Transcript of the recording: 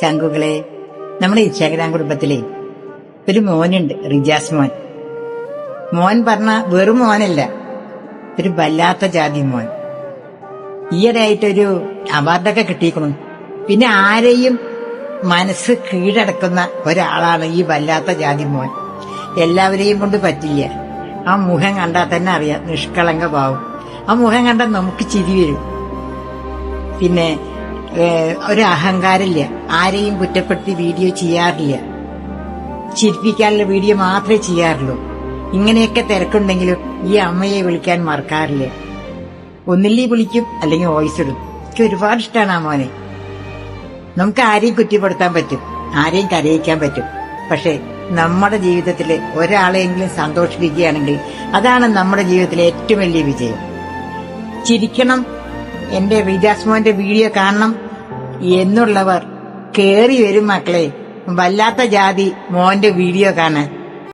ചങ്കുകളെ, നമ്മുടെ ഇൻസ്റ്റാഗ്രാം കുടുംബത്തിലെ ഒരു മോനുണ്ട്, റിജാസ് മോൻ. മോൻ പറഞ്ഞ വെറും മോനല്ല, ഒരു വല്ലാത്ത ജാതി മോൻ. ഈയിടെയായിട്ടൊരു അവാർഡൊക്കെ കിട്ടിയിരിക്കണം. പിന്നെ ആരെയും മനസ്സ് കീഴടക്കുന്ന ഒരാളാണ് ഈ വല്ലാത്ത ജാതി മോൻ. എല്ലാവരെയും കൊണ്ട് പറ്റില്ല. ആ മുഖം കണ്ടാൽ തന്നെ അറിയാം, നിഷ്കളങ്ക ഭാവം. ആ മുഖം കണ്ടാൽ നമുക്ക് ചിരി വരും. പിന്നെ ഒരു അഹങ്കാരമില്ല, ആരെയും കുറ്റപ്പെടുത്തി വീഡിയോ ചെയ്യാറില്ല, ചിരിപ്പിക്കാനുള്ള വീഡിയോ മാത്രമേ ചെയ്യാറുള്ളൂ. ഇങ്ങനെയൊക്കെ തിരക്കുണ്ടെങ്കിലും ഈ അമ്മയെ വിളിക്കാൻ മറക്കാറില്ല. ഒന്നില്ലേ വിളിക്കും, അല്ലെങ്കിൽ വോയിസ് ഇടും. എനിക്ക് ഒരുപാട് ഇഷ്ടമാണ് ആ മോനെ. നമുക്ക് ആരെയും കുറ്റപ്പെടുത്താൻ പറ്റും, ആരെയും കരയിക്കാൻ പറ്റും. പക്ഷെ നമ്മുടെ ജീവിതത്തിൽ ഒരാളെയെങ്കിലും സന്തോഷിപ്പിക്കുകയാണെങ്കിൽ അതാണ് നമ്മുടെ ജീവിതത്തിലെ ഏറ്റവും വലിയ വിജയം. ചിരിക്കണം, എന്റെ റിജാസ് മോന്റെ വീഡിയോ കാണണം എന്നുള്ളവർ കേറി വരും മക്കളെ, വല്ലാത്ത ജാതി മോന്റെ വീഡിയോ കാണാൻ.